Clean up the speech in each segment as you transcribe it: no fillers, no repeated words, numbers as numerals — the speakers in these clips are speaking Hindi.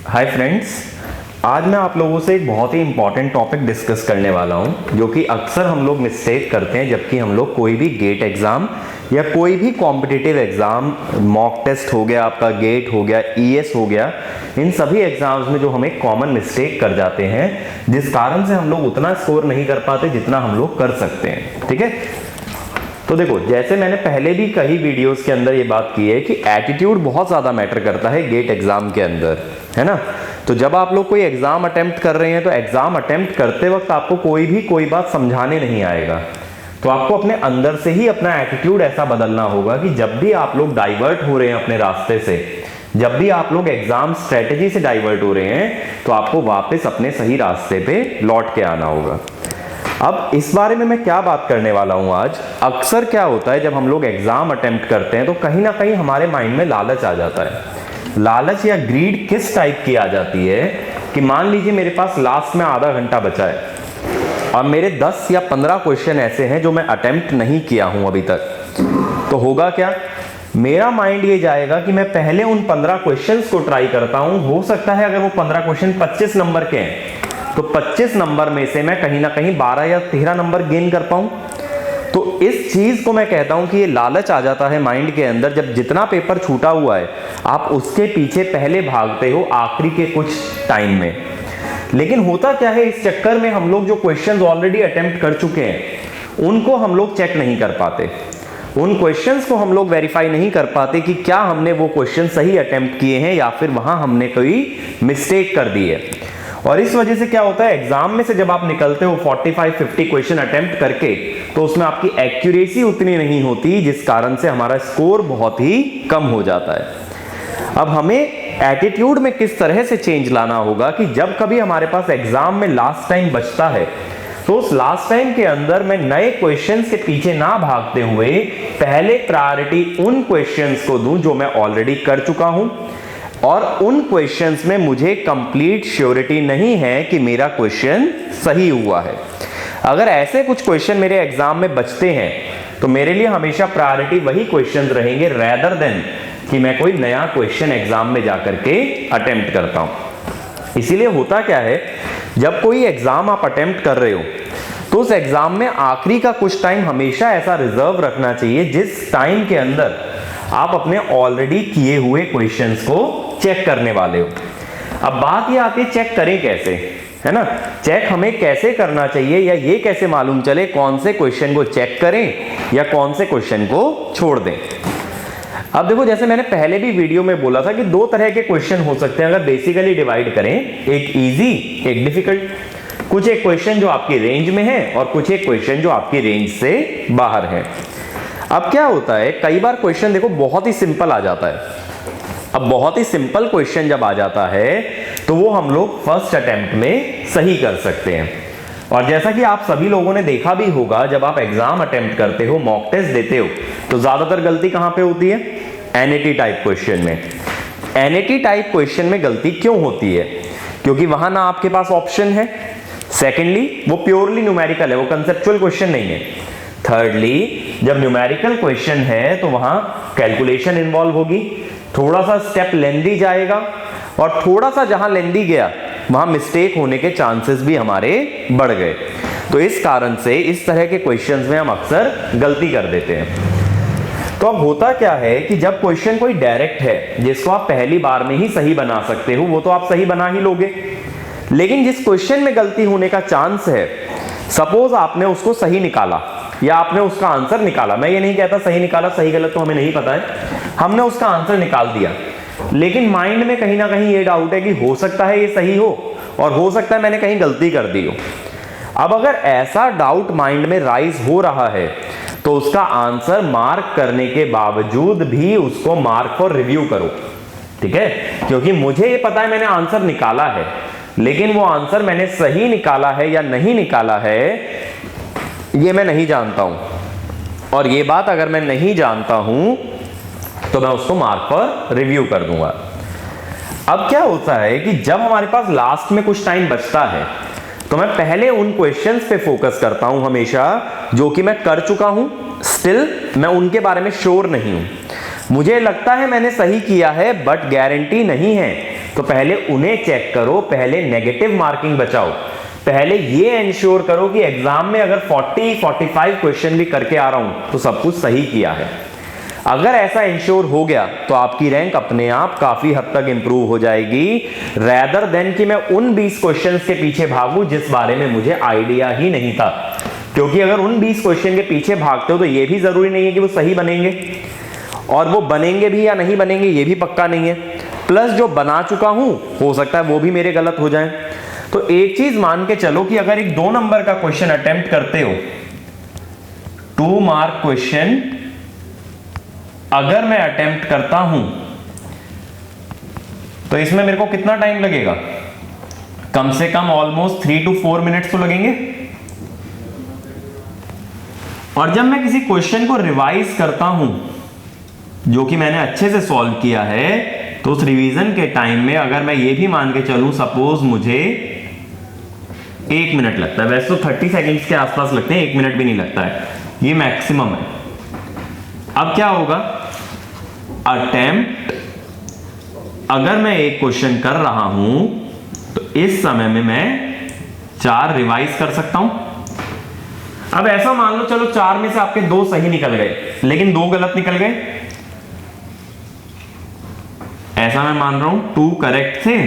हाय फ्रेंड्स, आज मैं आप लोगों से एक बहुत ही इंपॉर्टेंट टॉपिक डिस्कस करने वाला हूं, जो कि अक्सर हम लोग मिस्टेक करते हैं जबकि हम लोग कोई भी गेट एग्ज़ाम या कोई भी कॉम्पिटिटिव एग्ज़ाम, मॉक टेस्ट हो गया, आपका गेट हो गया, ईएस हो गया, इन सभी एग्ज़ाम्स में जो हम एक कॉमन मिस्टेक कर जाते हैं जिस कारण से हम लोग उतना स्कोर नहीं कर पाते जितना हम लोग कर सकते हैं। ठीक है, तो देखो, जैसे मैंने पहले भी कई वीडियोस के अंदर ये बात की है कि एटीट्यूड बहुत ज़्यादा मैटर करता है गेट एग्ज़ाम के अंदर, है ना। तो जब आप लोग कोई एग्ज़ाम अटेम्प्ट कर रहे हैं तो एग्ज़ाम अटेम्प्ट करते वक्त आपको कोई बात समझाने नहीं आएगा, तो आपको अपने अंदर से ही अपना एटीट्यूड ऐसा बदलना होगा कि जब भी आप लोग डाइवर्ट हो रहे हैं अपने रास्ते से, जब भी आप लोग एग्ज़ाम स्ट्रेटेजी से डाइवर्ट हो रहे हैं, तो आपको वापस अपने सही रास्ते पे लौट के आना होगा। अब इस बारे में मैं क्या बात करने वाला हूं आज। अक्सर क्या होता है जब हम लोग एग्जाम अटेम्प्ट करते हैं तो कहीं ना कहीं हमारे माइंड में लालच आ जाता है। लालच या ग्रीड किस टाइप की आ जाती है कि मान लीजिए मेरे पास लास्ट में आधा घंटा बचा है और मेरे 10 या 15 क्वेश्चन ऐसे हैं जो मैं अटेम्प्ट नहीं किया हूं अभी तक, तो होगा क्या, मेरा माइंड ये जाएगा कि मैं पहले उन 15 क्वेश्चंस को ट्राई करता हूं। हो सकता है अगर वो 15 क्वेश्चन 25 नंबर के हैं तो 25 नंबर में से मैं कहीं ना कहीं 12 या 13 नंबर गेन कर पाऊं। तो इस चीज को मैं कहता हूं कि ये लालच आ जाता है माइंड के अंदर। जब जितना पेपर छूटा हुआ है आप उसके पीछे पहले भागते हो आखिरी के कुछ टाइम में। लेकिन होता क्या है, इस चक्कर में हम लोग जो क्वेश्चंस ऑलरेडी अटेम्प्ट कर चुके हैं उनको हम लोग चेक नहीं कर पाते, उन क्वेश्चंस को हम लोग वेरीफाई नहीं कर पाते कि क्या हमने वो क्वेश्चन सही अटेम्प्ट किए हैं या फिर वहां हमने कोई मिस्टेक कर दी है। और इस वजह से क्या होता है, एग्जाम में से जब आप निकलते हो 45-50 क्वेश्चन अटेम्प्ट करके, तो उसमें आपकी एक्यूरेसी उतनी नहीं होती, जिस कारण से हमारा स्कोर बहुत ही कम हो जाता है। अब हमें एटीट्यूड में किस तरह से चेंज लाना होगा कि जब कभी हमारे पास एग्जाम में लास्ट टाइम बचता है तो उस लास्ट टाइम के अंदर मैं नए क्वेश्चंस के पीछे ना भागते हुए पहले प्रायोरिटी उन क्वेश्चंस को दूं जो मैं ऑलरेडी कर चुका हूं और उन क्वेश्चंस में मुझे कंप्लीट श्योरिटी नहीं है कि मेरा क्वेश्चन सही हुआ है। अगर ऐसे कुछ क्वेश्चन मेरे एग्जाम में बचते हैं तो मेरे लिए हमेशा प्रायोरिटी वही क्वेश्चन रहेंगे रेदर देन कि मैं कोई नया क्वेश्चन एग्जाम में जाकर के अटेम्प्ट करता हूं। इसीलिए होता क्या है, जब कोई एग्जाम आप अटेम्प्ट कर रहे हो तो उस एग्जाम में आखिरी का कुछ टाइम हमेशा ऐसा रिजर्व रखना चाहिए जिस टाइम के अंदर आप अपने ऑलरेडी किए हुए क्वेश्चंस को चेक करने वाले हो। अब बात ये आती है चेक करें कैसे, है ना। चेक हमें कैसे करना चाहिए या ये कैसे मालूम चले कौन से क्वेश्चन को चेक करें या कौन से क्वेश्चन को छोड़ दें। अब देखो, जैसे मैंने पहले भी वीडियो में बोला था कि दो तरह के क्वेश्चन हो सकते हैं अगर बेसिकली डिवाइड करें, एक इजी एक डिफिकल्ट। कुछ एक क्वेश्चन जो आपकी रेंज में है और कुछ एक क्वेश्चन जो आपकी रेंज से बाहर है। अब क्या होता है, कई बार क्वेश्चन देखो बहुत ही सिंपल आ जाता है। अब बहुत ही सिंपल क्वेश्चन जब आ जाता है तो वो हम लोग फर्स्ट अटेम्प्ट में सही कर सकते हैं। और जैसा कि आप सभी लोगों ने देखा भी होगा, जब आप एग्जाम अटेम्प्ट करते हो, मॉक टेस्ट देते हो, तो ज्यादातर गलती कहां पे होती है, एनईटी टाइप क्वेश्चन में। एनईटी टाइप क्वेश्चन में गलती क्यों होती है, क्योंकि वहां ना आपके पास ऑप्शन है, सेकेंडली वो प्योरली न्यूमेरिकल है, वो कंसेप्चुअल क्वेश्चन नहीं है, थर्डली जब न्यूमेरिकल क्वेश्चन है तो वहां कैलकुलेशन इन्वॉल्व होगी, थोड़ा सा स्टेप लेंदी जाएगा और थोड़ा सा जहां लेंदी गया वहां मिस्टेक होने के चांसेस भी हमारे बढ़ गए। तो इस कारण से इस तरह के क्वेश्चंस में हम अक्सर गलती कर देते हैं। तो अब होता क्या है कि जब क्वेश्चन कोई डायरेक्ट है जिसको आप पहली बार में ही सही बना सकते हो, वो तो आप सही बना ही लोगे। लेकिन जिस क्वेश्चन में गलती होने का चांस है, सपोज आपने उसको सही निकाला या आपने उसका आंसर निकाला, मैं ये नहीं कहता सही निकाला, सही गलत तो हमें नहीं पता है, हमने उसका आंसर निकाल दिया, लेकिन माइंड में कहीं ना कहीं ये डाउट है कि हो सकता है ये सही हो और हो सकता है मैंने कहीं गलती कर दी हो। अब अगर ऐसा डाउट माइंड में राइज हो रहा है तो उसका आंसर मार्क करने के बावजूद भी उसको मार्क फॉर रिव्यू करो, ठीक है। क्योंकि मुझे ये पता है मैंने आंसर निकाला है, लेकिन वो आंसर मैंने सही निकाला है या नहीं निकाला है ये मैं नहीं जानता हूं, और ये बात अगर मैं नहीं जानता हूं तो मैं उसको मार्क पर रिव्यू कर दूंगा। अब क्या होता है कि जब हमारे पास लास्ट में कुछ टाइम बचता है तो मैं पहले उन क्वेश्चंस पे फोकस करता हूं हमेशा जो कि मैं कर चुका हूं, स्टिल मैं उनके बारे में श्योर नहीं हूं, मुझे लगता है मैंने सही किया है बट गारंटी नहीं है, तो पहले उन्हें चेक करो, पहले नेगेटिव मार्किंग बचाओ, पहले ये एंश्योर करो कि एग्जाम में अगर 40-45 क्वेश्चन भी करके आ रहा हूं तो सब कुछ सही किया है। अगर ऐसा इंश्योर हो गया तो आपकी रैंक अपने आप काफी हद तक इंप्रूव हो जाएगी, रेदर देन कि मैं उन 20 क्वेश्चंस के पीछे भागूं जिस बारे में मुझे आइडिया ही नहीं था। क्योंकि अगर उन 20 क्वेश्चन के पीछे भागते हो तो यह भी जरूरी नहीं है कि वो सही बनेंगे, और वो बनेंगे भी या नहीं बनेंगे ये भी पक्का नहीं है। प्लस जो बना चुका हूं हो सकता है वो भी मेरे गलत हो जाए। तो एक चीज मान के चलो कि अगर एक 2 नंबर का क्वेश्चन अटेम्प्ट करते हो, 2 मार्क क्वेश्चन अगर मैं अटेम्प्ट करता हूं तो इसमें मेरे को कितना टाइम लगेगा? कम से कम ऑलमोस्ट 3 to 4 मिनट्स तो लगेंगे। और जब मैं किसी क्वेश्चन को रिवाइज करता हूं जो कि मैंने अच्छे से सॉल्व किया है, तो उस रिवीजन के टाइम में अगर मैं ये भी मान के चलूं सपोज मुझे 1 मिनट लगता है, वैसे तो 30 सेकेंड्स के आसपास लगते हैं, 1 मिनट भी नहीं लगता है, ये मैक्सिमम है। अब क्या होगा? अटेम्प्ट अगर मैं एक क्वेश्चन कर रहा हूं तो इस समय में मैं 4 रिवाइज कर सकता हूं। अब ऐसा मान लो चलो 4 में से आपके 2 सही निकल गए लेकिन 2 गलत निकल गए, ऐसा मैं मान रहा हूं 2 करेक्ट थे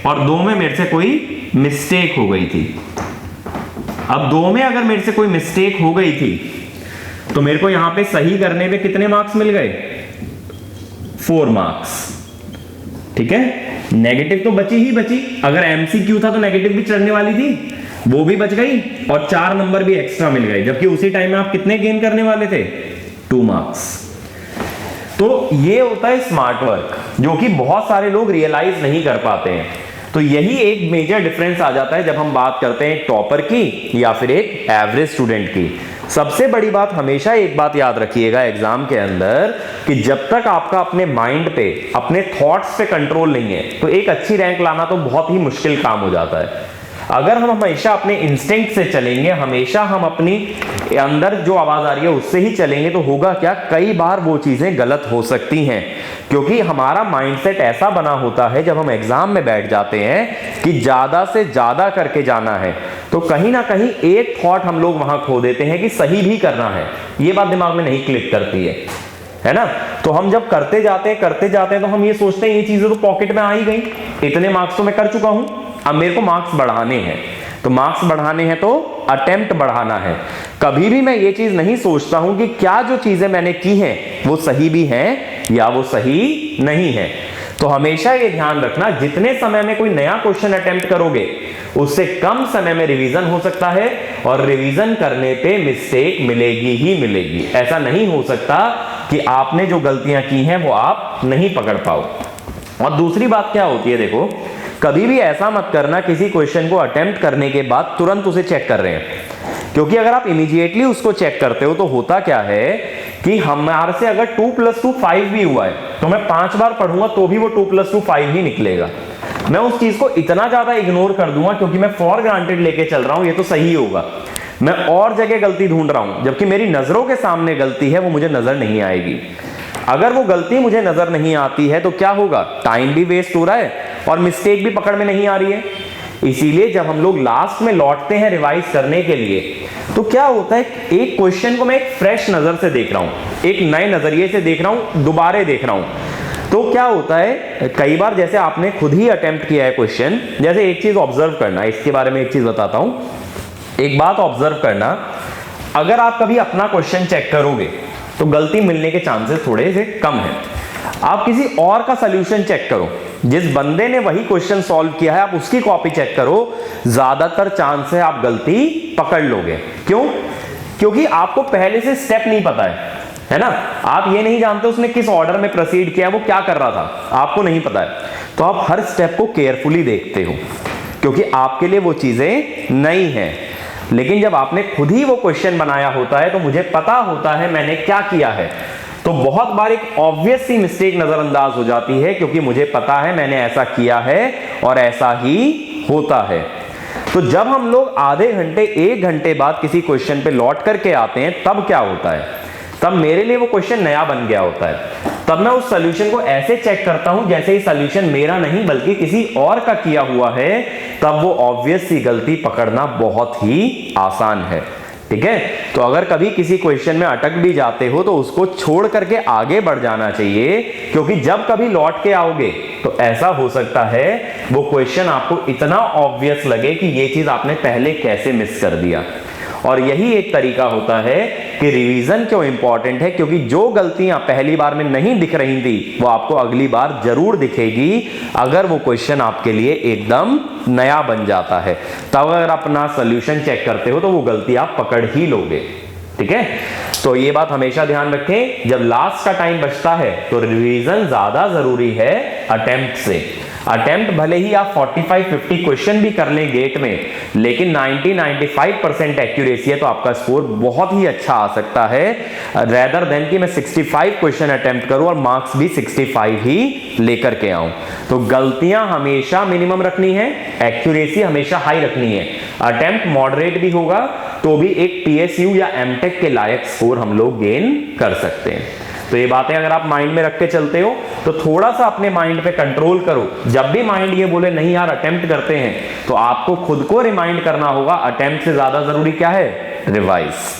और 2 में मेरे से कोई मिस्टेक हो गई थी। अब 2 में अगर मेरे से कोई मिस्टेक हो गई थी तो मेरे को यहां पे सही करने पे कितने मार्क्स मिल गए? 4 मार्क्स। ठीक है, नेगेटिव तो बची ही बची, अगर एमसीक्यू था तो नेगेटिव भी चढ़ने वाली थी, वो भी बच गई और 4 नंबर भी एक्स्ट्रा मिल गए, जबकि उसी टाइम में आप कितने गेन करने वाले थे? 2 मार्क्स। तो ये होता है स्मार्ट वर्क, जो कि बहुत सारे लोग रियलाइज नहीं कर पाते हैं। तो यही एक मेजर डिफरेंस आ जाता है जब हम बात करते हैं टॉपर की या फिर एक एवरेज स्टूडेंट की। सबसे बड़ी बात, हमेशा एक बात याद रखिएगा एग्जाम के अंदर कि जब तक आपका अपने माइंड पे, अपने थॉट्स पे कंट्रोल नहीं है तो एक अच्छी रैंक लाना तो बहुत ही मुश्किल काम हो जाता है। अगर हम हमेशा अपने इंस्टिंक्ट से चलेंगे, हमेशा हम अपनी अंदर जो आवाज आ रही है उससे ही चलेंगे, तो होगा क्या, कई बार वो चीजें गलत हो सकती हैं। क्योंकि हमारा माइंडसेट ऐसा बना होता है जब हम एग्जाम में बैठ जाते हैं कि ज्यादा से ज्यादा करके जाना है, तो कहीं ना कहीं एक थॉट हम लोग वहां खो देते हैं कि सही भी करना है। ये बात दिमाग में नहीं क्लिक करती है ना। तो हम जब करते जाते हैं तो हम ये सोचते हैं ये चीजें तो पॉकेट में आ ही गई, इतने मार्क्स तो मैं कर चुका हूं, अब मेरे को मार्क्स बढ़ाने हैं। तो मार्क्स बढ़ाने हैं तो अटेम्प्ट बढ़ाना है। कभी भी मैं ये चीज नहीं सोचता हूं कि क्या जो चीजें मैंने की हैं वो सही भी हैं या वो सही नहीं है। तो हमेशा ये ध्यान रखना, जितने समय में कोई नया क्वेश्चन अटेम्प्ट करोगे उससे कम समय में रिवीजन हो सकता है, और रिवीजन करने पे मिस्टेक मिलेगी ही मिलेगी। ऐसा नहीं हो सकता कि आपने जो गलतियां की हैं वो आप नहीं पकड़ पाओ। और दूसरी बात क्या होती है, देखो कभी भी ऐसा मत करना किसी क्वेश्चन को अटेम्प्ट करने के बाद तुरंत उसे चेक कर रहे हैं, क्योंकि अगर आप इमीडिएटली उसको चेक करते हो तो होता क्या है कि हमारे से अगर 2 + 2 5 भी हुआ है तो मैं 5 बार पढ़ूंगा तो भी वो 2 + 2 5 ही निकलेगा। मैं उस चीज को इतना ज्यादा इग्नोर कर दूंगा क्योंकि मैं फॉर ग्रांटेड लेके चल रहा हूं ये तो सही होगा, मैं और जगह गलती ढूंढ रहा हूं, जबकि मेरी नजरों के सामने गलती है वो मुझे नजर नहीं आएगी। अगर वो गलती मुझे नजर नहीं आती है तो क्या होगा, टाइम भी वेस्ट हो रहा है और मिस्टेक भी पकड़ में नहीं आ रही है। इसीलिए जब हम लोग लास्ट में लौटते हैं रिवाइज करने के लिए तो क्या होता है, एक क्वेश्चन को मैं एक फ्रेश नजर से देख रहा हूं, एक नए नजरिए से देख रहा हूं, दोबारा देख रहा हूं। तो क्या होता है, कई बार जैसे आपने खुद ही अटेम्प्ट किया है क्वेश्चन, जैसे एक चीज ऑब्जर्व करना, इसके बारे में एक चीज बताता हूं। एक बात ऑब्जर्व करना, अगर आप कभी अपना क्वेश्चन चेक करोगे तो गलती मिलने के चांसेस थोड़े से कम है। आप किसी और का सॉल्यूशन चेक करो, जिस बंदे ने वही क्वेश्चन सॉल्व किया है आप उसकी कॉपी चेक करो, ज्यादातर चांस है आप गलती पकड़ लोगे। क्यों? क्योंकि आपको पहले से स्टेप नहीं पता है ना, आप ये नहीं जानते उसने किस ऑर्डर में प्रोसीड किया, वो क्या कर रहा था, आपको नहीं पता है। तो आप हर स्टेप को केयरफुली देखते हो क्योंकि आपके लिए वो चीजें नई हैं। लेकिन जब आपने खुद ही वो क्वेश्चन बनाया होता है तो मुझे पता होता है मैंने क्या किया है, तो बहुत बार एक ऑब्वियस सी मिस्टेक नजरअंदाज हो जाती है क्योंकि मुझे पता है मैंने ऐसा किया है और ऐसा ही होता है। तो जब हम लोग आधे घंटे 1 घंटे बाद किसी क्वेश्चन पे लौट करके आते हैं तब क्या होता है, तब मेरे लिए वो क्वेश्चन नया बन गया होता है, तब मैं उस सॉल्यूशन को ऐसे चेक करता हूं जैसे ही सॉल्यूशन मेरा नहीं बल्कि किसी और का किया हुआ है, तब वो ऑब्वियस सी गलती पकड़ना बहुत ही आसान है। ठीक है, तो अगर कभी किसी क्वेश्चन में अटक भी जाते हो तो उसको छोड़ करके आगे बढ़ जाना चाहिए, क्योंकि जब कभी लौट के आओगे तो ऐसा हो सकता है वो क्वेश्चन आपको इतना ऑब्वियस लगे कि ये चीज आपने पहले कैसे मिस कर दिया। और यही एक तरीका होता है कि रिवीजन क्यों इंपॉर्टेंट है, क्योंकि जो गलतियां पहली बार में नहीं दिख रही थी वो आपको अगली बार जरूर दिखेगी अगर वो क्वेश्चन आपके लिए एकदम नया बन जाता है। तब अगर अपना सॉल्यूशन चेक करते हो तो वो गलती आप पकड़ ही लोगे। ठीक है, तो ये बात हमेशा ध्यान रखें, जब लास्ट का टाइम बचता है तो रिवीजन ज्यादा जरूरी है अटेम्प्ट से। अटेम्प्ट भले ही आप 45-50 क्वेश्चन भी कर लें गेट में, लेकिन 90-95% एक्यूरेसी है तो आपका स्कोर बहुत ही अच्छा आ सकता है, रेदर देन कि मैं 65 क्वेश्चन अटेम्प्ट करूं और मार्क्स भी 65 ही लेकर के आऊं। तो गलतियां हमेशा मिनिमम रखनी है, एक्यूरेसी हमेशा हाई रखनी है। अटेम्प्ट मॉडरेट भी होगा तो भी एक PSU या MTech के लायक स्कोर हम लोग गेन कर सकते हैं। तो ये बातें अगर आप माइंड में रख के चलते हो तो थोड़ा सा अपने माइंड पे कंट्रोल करो। जब भी माइंड ये बोले नहीं यार अटेम्प्ट करते हैं, तो आपको खुद को रिमाइंड करना होगा अटेम्प्ट से ज्यादा जरूरी क्या है, रिवाइज।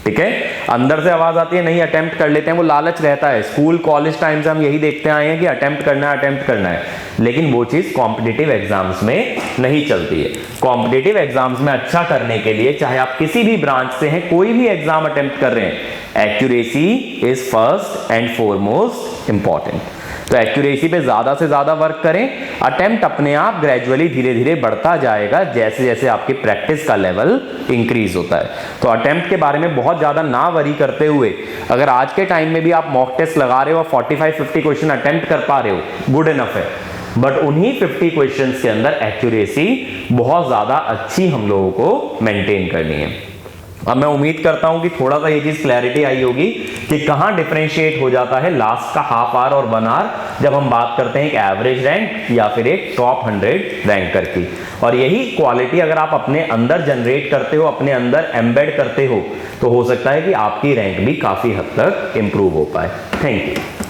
ठीक है, अंदर से आवाज आती है नहीं अटेम्प्ट कर लेते हैं, वो लालच रहता है। स्कूल कॉलेज टाइम से हम यही देखते आए हैं कि अटेम्प्ट करना है, अटेम्प्ट करना है, लेकिन वो चीज कॉम्पिटिटिव एग्जाम्स में नहीं चलती है। कॉम्पिटिटिव एग्जाम्स में अच्छा करने के लिए चाहे आप किसी भी ब्रांच से हैं, कोई भी एग्जाम अटेम्प्ट कर रहे हैं, accuracy is first and foremost important. तो एक्यूरेसी पे ज्यादा से ज्यादा वर्क करें। अटेम्प्ट अपने आप ग्रेजुअली धीरे धीरे बढ़ता जाएगा जैसे जैसे आपकी प्रैक्टिस का लेवल इंक्रीज होता है। तो अटेम्प्ट के बारे में बहुत ज्यादा ना वरी करते हुए, अगर आज के टाइम में भी आप मॉक टेस्ट लगा रहे हो और 45-50 क्वेश्चन अटेम्प्ट कर पा रहे हो, गुड इनफ है। बट उन्हीं 50 क्वेश्चंस के अंदर एक्यूरेसी बहुत ज्यादा अच्छी हम लोगों को मेंटेन करनी है। अब मैं उम्मीद करता हूं कि थोड़ा सा ये चीज क्लैरिटी आई होगी कि कहां डिफरेंशिएट हो जाता है लास्ट का हाफ आवर और 1 आवर जब हम बात करते हैं एक एवरेज रैंक या फिर एक टॉप 100 रैंकर की। और यही क्वालिटी अगर आप अपने अंदर जनरेट करते हो, अपने अंदर एम्बेड करते हो, तो हो सकता है कि आपकी रैंक भी काफी हद तक इंप्रूव हो पाए। Thank you.